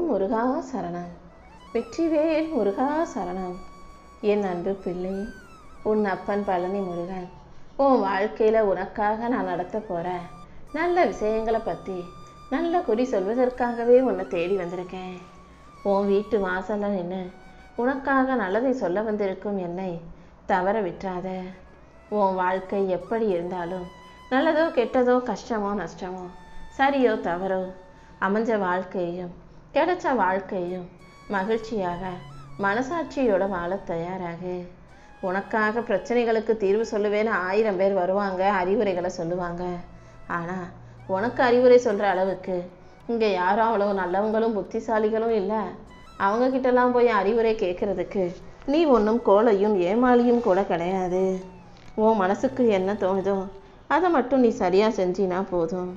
முருகா சரணம். வெற்றிவேல் முருகா சரணம். என் அன்பு பிள்ளை, உன் அப்பன் பழனி முருகன் உன் வாழ்க்கையில் உனக்காக நான் நடத்த போகிற நல்ல விஷயங்களை பற்றி நல்ல குறி சொல்வதற்காகவே உன்னை தேடி வந்திருக்கேன். உன் வீட்டு வாசலில் நின்று உனக்காக நல்லதை சொல்ல வந்திருக்கும் என்னை தவற விட்டுறாத. உன் வாழ்க்கை எப்படி இருந்தாலும் நல்லதோ கெட்டதோ கஷ்டமோ நஷ்டமோ சரியோ தவறோ அமைஞ்ச வாழ்க்கையையும் கிடைச்ச வாழ்க்கையும் மகிழ்ச்சியாக மனசாட்சியோட வாழ தயாராகு. உனக்காக பிரச்சனைகளுக்கு தீர்வு சொல்லுவேன்னு 1000 பேர் வருவாங்க, அறிவுரைகளை சொல்லுவாங்க. ஆனால் உனக்கு அறிவுரை சொல்கிற அளவுக்கு இங்கே யாரும் அவ்வளவு நல்லவங்களும் புத்திசாலிகளும் இல்லை. அவங்கக்கிட்டலாம் போய் அறிவுரை கேட்குறதுக்கு நீ ஒன்றும் கோழையும் ஏமாளியும் கூட கிடையாது. உன் மனசுக்கு என்ன தோணுதோ அதை மட்டும் நீ சரியாக செஞ்சினா போதும்.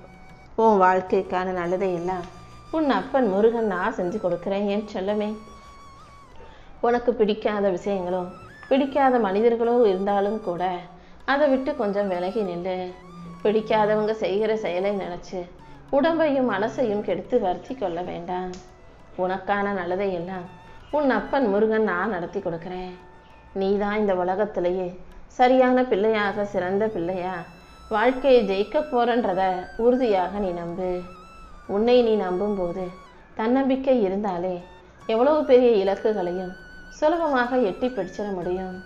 உன் வாழ்க்கைக்கான நல்லதை எல்லாம் உன் அப்பன் முருகன் நான் செஞ்சு கொடுக்குறேன் என் செல்லமே. உனக்கு பிடிக்காத விஷயங்களோ பிடிக்காத மனிதர்களோ இருந்தாலும் கூட அதை விட்டு கொஞ்சம் விலகி நில்லு. பிடிக்காதவங்க செய்கிற செயலை நினச்சி உடம்பையும் மனசையும் கெடுத்து வருத்தி கொள்ள வேண்டாம். உனக்கான நல்லதை எல்லாம் உன் அப்பன் முருகன் நான் நடத்தி கொடுக்குறேன். நீ தான் இந்த உலகத்திலேயே சரியான பிள்ளையாக சிறந்த பிள்ளையா வாழ்க்கையை ஜெயிக்க போறன்றத உறுதியாக நீ நம்பு. உன்னை நீ நம்பும்போது தன்னம்பிக்கை இருந்தாலே எவ்வளவு பெரிய இலக்குகளையும் சுலபமாக எட்டி பிடிச்சிட முடியும்.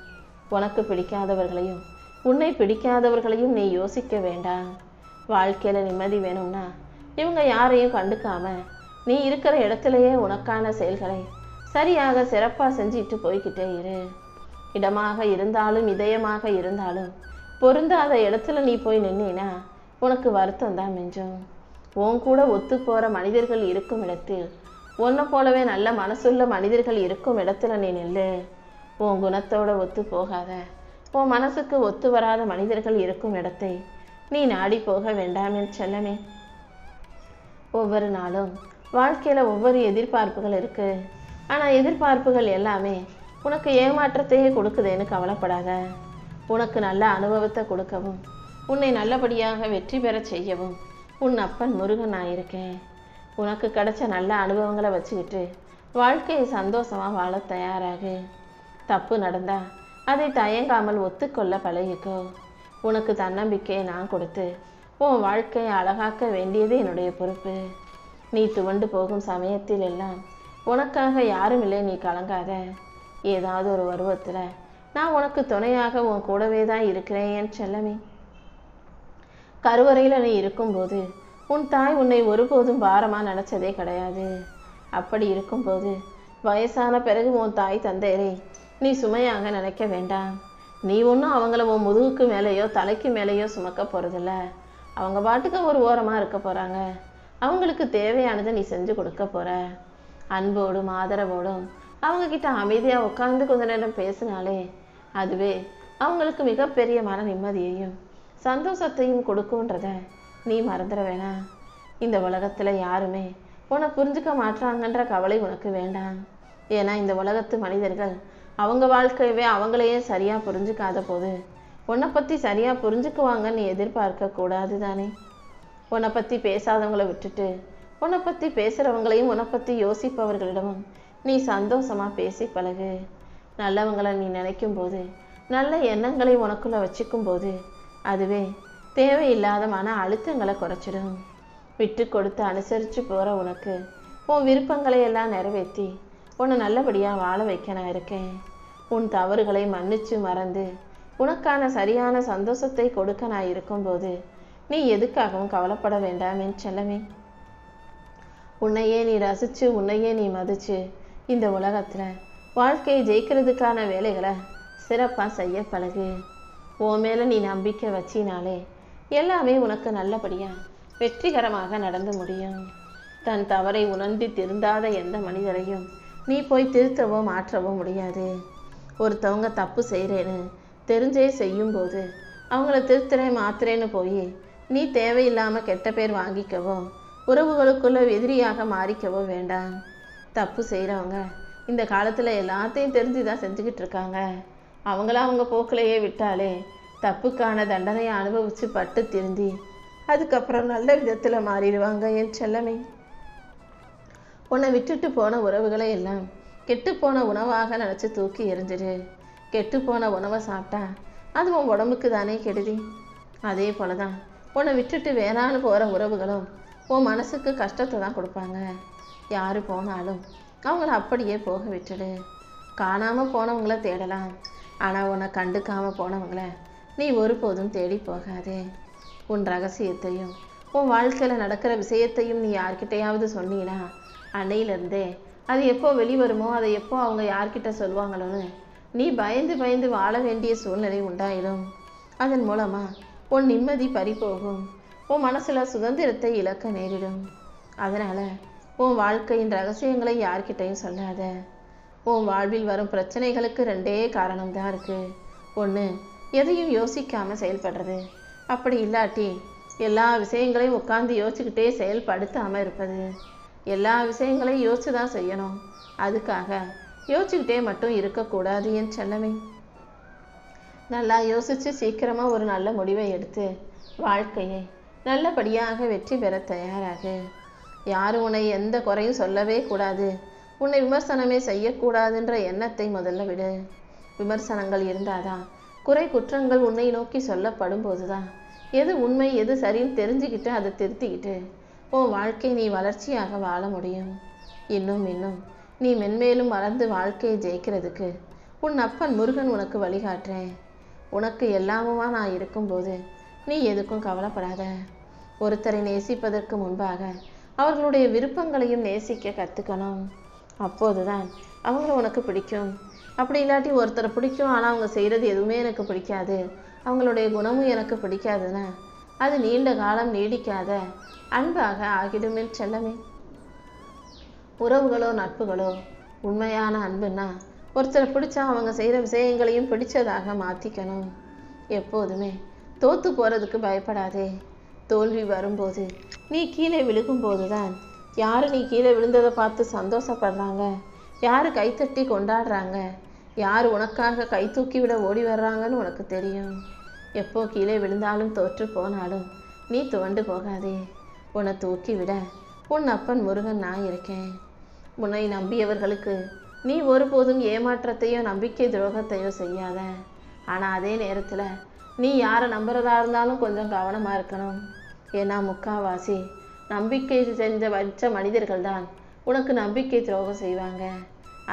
உனக்கு பிடிக்காதவர்களையும் உன்னை பிடிக்காதவர்களையும் நீ யோசிக்க வேண்டாம். வாழ்க்கையில் நிம்மதி வேணும்னா இவங்க யாரையும் கண்டுக்காம நீ இருக்கிற இடத்துலையே உனக்கான செயல்களை சரியாக சிறப்பாக செஞ்சுட்டு போய்கிட்டே இரு. இடமாக இருந்தாலும் இதயமாக இருந்தாலும் பொருந்தாத இடத்துல நீ போய் நின்னா உனக்கு வருத்தம் தான் மிஞ்சும். உன் கூட ஒத்து போகிற மனிதர்கள் இருக்கும் இடத்தில் உன்னை போலவே நல்ல மனசுள்ள மனிதர்கள் இருக்கும் இடத்துல நீ நில்லு. உன் குணத்தோட ஒத்து போகாத உன் மனசுக்கு ஒத்து வராத மனிதர்கள் இருக்கும் இடத்தை நீ நாடி போக வேண்டாம் என் செல்லமே. ஒவ்வொரு நாளும் வாழ்க்கையில் ஒவ்வொரு எதிர்பார்ப்புகள் இருக்கு. ஆனால் எதிர்பார்ப்புகள் எல்லாமே உனக்கு ஏமாற்றத்தையே கொடுக்குதுன்னு கவலைப்படாத. உனக்கு நல்ல அனுபவத்தை கொடுக்கவும் உன்னை நல்லபடியாக வெற்றி பெற செய்யவும் உன் அப்பன் முருகன் நான் இருக்கேன். உனக்கு கிடைச்ச நல்ல அனுபவங்களை வச்சுக்கிட்டு வாழ்க்கையை சந்தோஷமாக வாழ தயாராகு. தப்பு நடந்தா அதை தயங்காமல் ஒத்துக்கொள்ள பழகிக்கோ. உனக்கு தன்னம்பிக்கையை நான் கொடுத்து உன் வாழ்க்கையை அழகாக்க வேண்டியது என்னுடைய பொறுப்பு. நீ துவண்டு போகும் சமயத்தில் எல்லாம் உனக்காக யாரும் இல்லை, நீ கலங்காத. ஏதாவது ஒரு பருவத்தில் நான் உனக்கு துணையாக உன் கூடவே தான் இருக்கிறேன் என் செல்லமே. கருவறையில் நீ இருக்கும்போது உன் தாய் உன்னை ஒருபோதும் பாரமாக நினச்சதே கிடையாது. அப்படி இருக்கும்போது வயசான பிறகு உன் தாய் தந்தையரை நீ சுமையாக நினைக்க வேண்டாம். நீ ஒன்றும் அவங்கள உன் முதுகுக்கு மேலேயோ தலைக்கு மேலேயோ சுமக்க போகிறதில்ல. அவங்க பாட்டுக்கு ஒரு ஓரமாக இருக்க போகிறாங்க. அவங்களுக்கு தேவையானதை நீ செஞ்சு கொடுக்க போகிற. அன்போடும் ஆதரவோடும் அவங்கக்கிட்ட அமைதியாக உட்கார்ந்து கொஞ்ச நேரம் பேசினாலே அதுவே அவங்களுக்கு மிகப்பெரிய மன நிம்மதியையும் சந்தோஷத்தையும் கொடுக்குன்றத நீ மறந்துட வேணாம். இந்த உலகத்தில் யாருமே உன்னை புரிஞ்சுக்க மாட்டாங்கன்ற கவலை உனக்கு வேண்டாம். ஏன்னா இந்த உலகத்து மனிதர்கள் அவங்க வாழ்க்கையவே அவங்களையே சரியாக புரிஞ்சுக்காத போது உன்னை பற்றி சரியாக புரிஞ்சுக்குவாங்கன்னு எதிர்பார்க்க கூடாது தானே. உன்னை பற்றி பேசாதவங்களை விட்டுட்டு உன்னை பற்றி பேசுகிறவங்களையும் உன்னை பற்றி யோசிப்பவர்களிடமும் நீ சந்தோஷமாக பேசி பழகு. நல்லவங்களை நீ நினைக்கும் போது நல்ல எண்ணங்களை உனக்குள்ளே வச்சுக்கும் போது அதுவே தேவையில்லாத மன அழுத்தங்களை குறைச்சிடும். விட்டு கொடுத்து அனுசரித்து போகிற உனக்கு உன் விருப்பங்களை எல்லாம் நிறைவேற்றி உன்னை நல்லபடியாக வாழ வைக்க நான் இருக்கேன். உன் தவறுகளை மன்னிச்சு மறந்து உனக்கான சரியான சந்தோஷத்தை கொடுக்க நான் இருக்கும்போது நீ எதுக்காகவும் கவலைப்பட வேண்டாம் என் செல்லமே. உன்னையே நீ ரசித்து உன்னையே நீ மதித்து இந்த உலகத்தில் வாழ்க்கையை ஜெயிக்கிறதுக்கான வேலைகளை சிறப்பாக செய்ய பழகு. உன் மேலே நீ நம்பிக்கை வச்சினாலே எல்லாமே உனக்கு நல்லபடியாக வெற்றிகரமாக நடந்து முடியும். தன் தவறை உணர்ந்து திருந்தாத எந்த மனிதரையும் நீ போய் திருத்தவோ மாற்றவோ முடியாது. ஒருத்தவங்க தப்பு செய்கிறேன்னு தெரிஞ்சே செய்யும்போது அவங்கள திருத்துறேன் மாத்துறேன்னு போய் நீ தேவையில்லாமல் கெட்ட பேர் வாங்கிக்கவோ உறவுகளுக்குள்ள எதிரியாக மாறிக்கவோ வேண்டாம். தப்பு செய்கிறவங்க இந்த காலத்தில் எல்லாத்தையும் தெரிஞ்சு தான் செஞ்சுக்கிட்டு இருக்காங்க. அவங்கள அவங்க போக்கிலேயே விட்டாலே தப்புக்கான தண்டனையை அனுபவித்து பட்டு திருந்தி அதுக்கப்புறம் நல்ல விதத்தில் மாறிடுவாங்க என் செல்லமே. உன்னை விட்டுட்டு போன உறவுகளை எல்லாம் கெட்டுப்போன உணவாக நினச்சி தூக்கி எறிஞ்சிடு. கெட்டுப்போன உணவை சாப்பிட்டா அது உன் உடம்புக்கு தானே கெடுதி. அதே போல தான் உன்னை விட்டுட்டு வேணான்னு போகிற உறவுகளும் உன் மனசுக்கு கஷ்டத்தை தான் கொடுப்பாங்க. யார் போனாலும் அவங்கள அப்படியே போக விட்டுடு. காணாமல் போனவங்கள தேடலாம், ஆனால் உன்னை கண்டுக்காமல் போனவங்கள நீ ஒருபோதும் தேடி போகாதே. உன் ரகசியத்தையும் உன் வாழ்க்கையில் நடக்கிற விஷயத்தையும் நீ யார்கிட்டையாவது சொன்னீனா அன்னையிலேருந்தே அது எப்போ வெளிவருமோ அதை எப்போ அவங்க யார்கிட்ட சொல்லுவாங்களோன்னு நீ பயந்து பயந்து வாழ வேண்டிய சூழ்நிலை உண்டாயிடும். அதன் மூலமாக உன் நிம்மதி பறிபோகும். உன் மனசில் சுதந்திரத்தை இழக்க நேரிடும். அதனால் உன் வாழ்க்கையின் ரகசியங்களை யார்கிட்டையும் சொல்லாத. உன் வாழ்வில் வரும் பிரச்சனைகளுக்கு 2 காரணம்தான் இருக்குது. ஒன்று, எதையும் யோசிக்காமல் செயல்படுறது. அப்படி இல்லாட்டி எல்லா விஷயங்களையும் உட்காந்து யோசிச்சுக்கிட்டே செயல்படுத்தாமல் இருப்பது. எல்லா விஷயங்களையும் யோசிச்சு தான் செய்யணும். அதுக்காக யோசிச்சுக்கிட்டே மட்டும் இருக்கக்கூடாது என் செல்லமே. நல்லா யோசித்து சீக்கிரமாக ஒரு நல்ல முடிவை எடுத்து வாழ்க்கையை நல்லபடியாக வெற்றி பெற தயாராகு. யாரும் உன்னை எந்த குறையும் சொல்லவே கூடாது, உன்னை விமர்சனமே செய்யக்கூடாதுன்ற எண்ணத்தை முதல்ல விடு. விமர்சனங்கள் இருந்தாதான், குறை குற்றங்கள் உன்னை நோக்கி சொல்லப்படும் போதுதான் எது உண்மை எது சரின்னு தெரிஞ்சுக்கிட்டு அதை திருத்திக்கிட்டு உன் வாழ்க்கை நீ வளர்ச்சியாக வாழ முடியும். இன்னும் நீ மென்மேலும் வளர்ந்து வாழ்க்கையை ஜெயிக்கிறதுக்கு உன் அப்பன் முருகன் உனக்கு வழிகாட்டுறேன். உனக்கு எல்லாமுமா நான் இருக்கும்போது நீ எதுக்கும் கவலைப்படாத. ஒருத்தரை நேசிப்பதற்கு முன்பாக அவர்களுடைய விருப்பங்களையும் நேசிக்க கற்றுக்கணும். அப்போதுதான் அவங்கள உனக்கு பிடிக்கும். அப்படி இல்லாட்டி ஒருத்தரை பிடிக்கும் ஆனால் அவங்க செய்கிறது எதுவுமே எனக்கு பிடிக்காது, அவங்களுடைய குணமும் எனக்கு பிடிக்காதுன்னா அது நீண்ட காலம் நீடிக்காத அன்பாக ஆகிடுமே செல்லமே. உறவுகளோ நட்புகளோ உண்மையான அன்புன்னா ஒருத்தரை பிடிச்சா அவங்க செய்கிற விஷயங்களையும் பிடிச்சதாக மாற்றிக்கணும். எப்போதுமே தோற்று போகிறதுக்கு பயப்படாதே. தோல்வி வரும்போது நீ கீழே விழுகும்போது தான் யார் நீ கீழே விழுந்ததை பார்த்து சந்தோஷப்படுறாங்க, யார் கைத்தட்டி கொண்டாடுறாங்க, யார் உனக்காக கை தூக்கி விட ஓடி வர்றாங்கன்னு உனக்கு தெரியும். எப்போ கீழே விழுந்தாலும் தோற்று போனாலும் நீ துவண்டு போகாதே. உன்னை தூக்கி விட உன் அப்பன் முருகன் நான் இருக்கேன். உன்னை நம்பியவர்களுக்கு நீ ஒருபோதும் ஏமாற்றத்தையோ நம்பிக்கை துரோகத்தையோ செய்யாத. ஆனால் அதே நேரத்தில் நீ யாரை நம்புறதா இருந்தாலும் கொஞ்சம் கவனமாக இருக்கணும். ஏன்னா முக்காவாசி நம்பிக்கை செஞ்ச வச்ச மனிதர்கள் தான் உனக்கு நம்பிக்கை துரோகம் செய்வாங்க.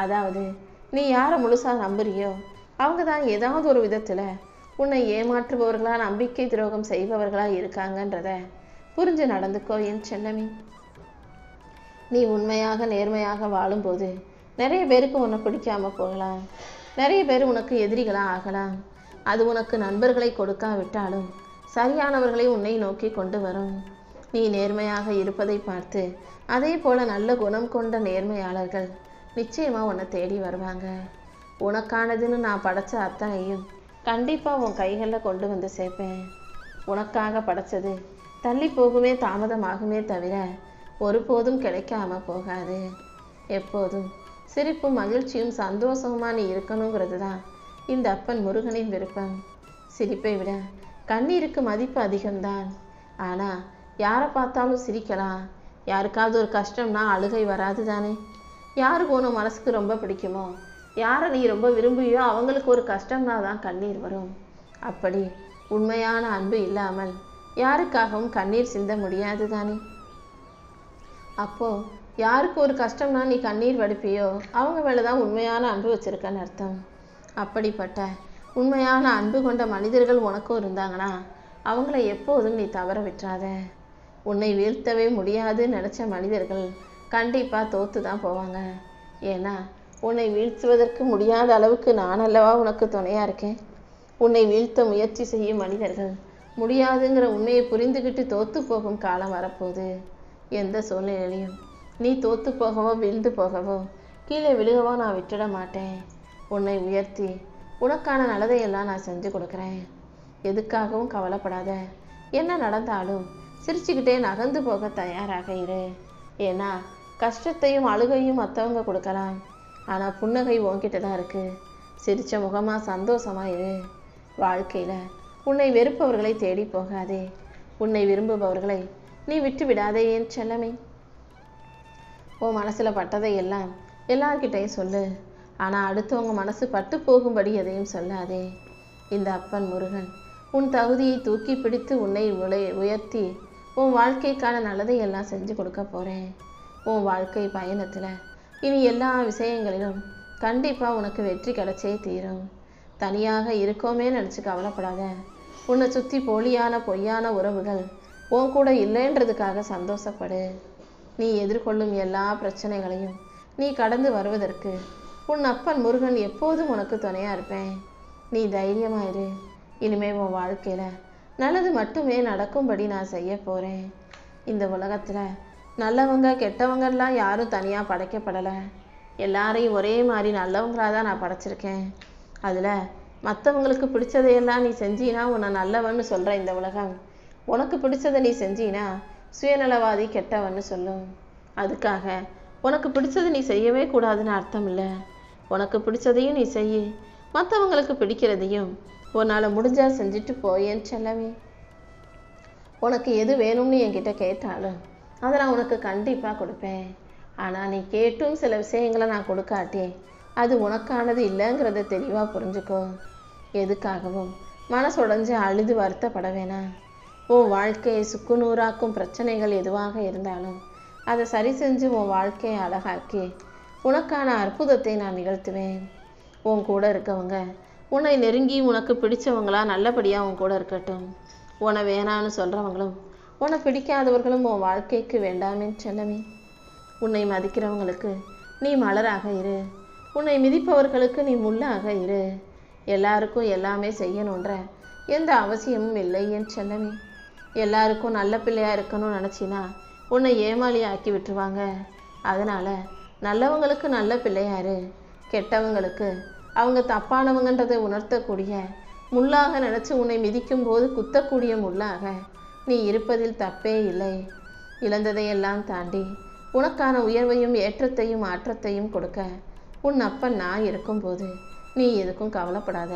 அதாவது நீ யாரை முழுசாக நம்புறியோ அவங்க தான் ஏதாவது ஒரு விதத்தில் உன்னை ஏமாற்றுபவர்களா நம்பிக்கை துரோகம் செய்பவர்களா இருக்காங்கன்றத புரிஞ்சு நடந்துக்கோ என் செல்லமே. நீ உண்மையாக நேர்மையாக வாழும்போது நிறைய பேருக்கு உன்னை பிடிக்காம போகலாம், நிறைய பேர் உனக்கு எதிரிகளாக ஆகலாம். அது உனக்கு நண்பர்களை கொடுக்காவிட்டாலும் சரியானவர்களை உன்னை நோக்கி கொண்டு வரும். நீ நேர்மையாக இருப்பதை பார்த்து அதே போல நல்ல குணம் கொண்ட நேர்மையாளர்கள் நிச்சயமாக உன்னை தேடி வருவாங்க. உனக்கானதுன்னு நான் படைச்ச அத்தனையும் கண்டிப்பாக உன் கைகளில் கொண்டு வந்து சேர்ப்பேன். உனக்காக படைச்சது தள்ளி போகுமே தாமதமாகுமே தவிர ஒருபோதும் கிடைக்காம போகாது. எப்போதும் சிரிப்பும் மகிழ்ச்சியும் சந்தோஷமா நீ இருக்கணுங்கிறது தான் இந்த அப்பன் முருகனின் விருப்பம். சிரிப்பை விட கண்ணீருக்கு மதிப்பு அதிகம்தான். ஆனால் யாரை பார்த்தாலும் சிரிக்கலாம். யாருக்காவது ஒரு கஷ்டம்னா அழுகை வராது தானே. யாருக்கு உன் மனசுக்கு ரொம்ப பிடிக்குமோ, யாரை நீ ரொம்ப விரும்பியோ அவங்களுக்கு ஒரு கஷ்டம்னா தான் கண்ணீர் வரும். அப்படி உண்மையான அன்பு இல்லாமல் யாருக்காகவும் கண்ணீர் சிந்த முடியாது தானே. அப்போது யாருக்கு ஒரு கஷ்டம்னா நீ கண்ணீர் வடிப்பியோ அவங்க மேலே தான் உண்மையான அன்பு வச்சுருக்கன்னு அர்த்தம். அப்படிப்பட்ட உண்மையான அன்பு கொண்ட மனிதர்கள் உனக்கும் இருந்தாங்கன்னா அவங்கள எப்போதும் நீ தவற விட்டுறாத. உன்னை வீழ்த்தவே முடியாதுன்னு நினச்ச மனிதர்கள் கண்டிப்பாக தோற்று தான் போவாங்க. ஏன்னா உன்னை வீழ்த்துவதற்கு முடியாத அளவுக்கு நான் அல்லவா உனக்கு துணையாக இருக்கேன். உன்னை வீழ்த்த முயற்சி செய்யும் மனிதர்கள் முடியாதுங்கிற உண்மையை புரிந்துக்கிட்டு தோற்று போகும் காலம் வரப்போகுது. எந்த சூழ்நிலையிலையும் நீ தோற்று போகவோ வீழ்ந்து போகவோ கீழே விழுகவோ நான் விட்டுட மாட்டேன். உன்னை உயர்த்தி உனக்கான நல்லதையெல்லாம் நான் செஞ்சு கொடுக்குறேன். எதுக்காகவும் கவலைப்படாத. என்ன நடந்தாலும் சிரிச்சுக்கிட்டே நகர்ந்து போக தயாராக இரு. ஏன்னா கஷ்டத்தையும் அழுகையும் மற்றவங்க கொடுக்கலாம், ஆனால் புன்னகை உன்கிட்ட தான் இருக்குது. சிரித்த முகமாக சந்தோஷமாக இரு. வாழ்க்கையில் உன்னை வெறுப்பவர்களை தேடி போகாதே. உன்னை விரும்புபவர்களை நீ விட்டு விடாதே என் செல்லமே. உன் மனசில் பட்டதை எல்லாம் எல்லார்கிட்டையும் சொல்லு. ஆனால் அடுத்தவங்க மனசு பட்டு போகும்படி எதையும் சொல்லாதே. இந்த அப்பன் முருகன் உன் தகுதியை தூக்கி பிடித்து உன்னை உயர்த்தி உன் வாழ்க்கைக்கான நல்லதை எல்லாம் செஞ்சு கொடுக்க போகிறேன். உன் வாழ்க்கை பயணத்தில் இனி எல்லா விஷயங்களிலும் கண்டிப்பாக உனக்கு வெற்றி கிடைச்சே தீரும். தனியாக இருக்கோமே நினச்சி கவலைப்படாத. உன்னை சுற்றி போலியான பொய்யான உறவுகள் உன் கூட இல்லைன்றதுக்காக சந்தோஷப்படு. நீ எதிர்கொள்ளும் எல்லா பிரச்சனைகளையும் நீ கடந்து வருவதற்கு உன் அப்பன் முருகன் எப்போதும் உனக்கு துணையாக இருப்பேன். நீ தைரியமாயிரு. இனிமே உன் வாழ்க்கையில் நல்லது மட்டுமே நடக்கும்படி நான் செய்ய போகிறேன். இந்த உலகத்தில் நல்லவங்க கெட்டவங்கெல்லாம் யாரும் தனியாக படைக்கப்படலை. எல்லாரையும் ஒரே மாதிரி நல்லவங்களாக தான் நான் படைச்சிருக்கேன். அதில் மற்றவங்களுக்கு பிடிச்சதையெல்லாம் நீ செஞ்சினா உன்னை நல்லவன்னு சொல்கிற இந்த உலகம் உனக்கு பிடிச்சதை நீ செஞ்சினா சுயநலவாதி கெட்டவன்னு சொல்லும். அதுக்காக உனக்கு பிடிச்சதை நீ செய்யவே கூடாதுன்னு அர்த்தம் இல்லை. உனக்கு பிடிச்சதையும் நீ செய், மற்றவங்களுக்கு பிடிக்கிறதையும் உன்னால் முடிஞ்சால் செஞ்சுட்டு போயேன்னு செல்லவே. உனக்கு எது வேணும்னு என்கிட்ட கேட்டாலும் அதை நான் உனக்கு கண்டிப்பாக கொடுப்பேன். ஆனால் நீ கேட்டும் சில விஷயங்களை நான் கொடுக்காட்டி அது உனக்கானது இல்லைங்கிறத தெளிவாக புரிஞ்சுக்கோ. எதுக்காகவும் மனசுடைஞ்சு அழுது வருத்தப்பட வேணாம். உன் வாழ்க்கையை சுக்குநூறாக்கும் பிரச்சனைகள் எதுவாக இருந்தாலும் அதை சரி செஞ்சு உன் வாழ்க்கையை அழகாக்கி உனக்கான அற்புதத்தை நான் நிகழ்த்துவேன். உன் கூட இருக்கவங்க உன்னை நெருங்கி உனக்கு பிடிச்சவங்களா நல்லபடியாக உன் கூட இருக்கட்டும். உன்னை வேணான்னு சொல்கிறவங்களும் உன்னை பிடிக்காதவர்களும் உன் வாழ்க்கைக்கு வேண்டாமேன்னு செல்லமே. உன்னை மதிக்கிறவங்களுக்கு நீ மலராக இரு. உன்னை மிதிப்பவர்களுக்கு நீ முள்ளாக இரு. எல்லாருக்கும் எல்லாமே செய்யணுன்ற எந்த அவசியமும் இல்லை என் செல்லமே. எல்லாருக்கும் நல்ல பிள்ளையாக இருக்கணும்னு நினச்சினா உன்னை ஏமாளி ஆக்கி விட்டுருவாங்க. அதனால் நல்லவங்களுக்கு நல்ல பிள்ளையாரு, கெட்டவங்களுக்கு அவங்க தப்பானவங்கன்றதை உணர்த்தக்கூடிய முள்ளாக நினச்சி உன்னை மிதிக்கும் போது குத்தக்கூடிய முள்ளாக நீ இருப்பதில் தப்பே இல்லை. இழந்ததையெல்லாம் தாண்டி உனக்கான உயர்வையும் ஏற்றத்தையும் மாற்றத்தையும் கொடுக்க உன் அப்பன் நான் இருக்கும்போது நீ எதுக்கும் கவலைப்படாத.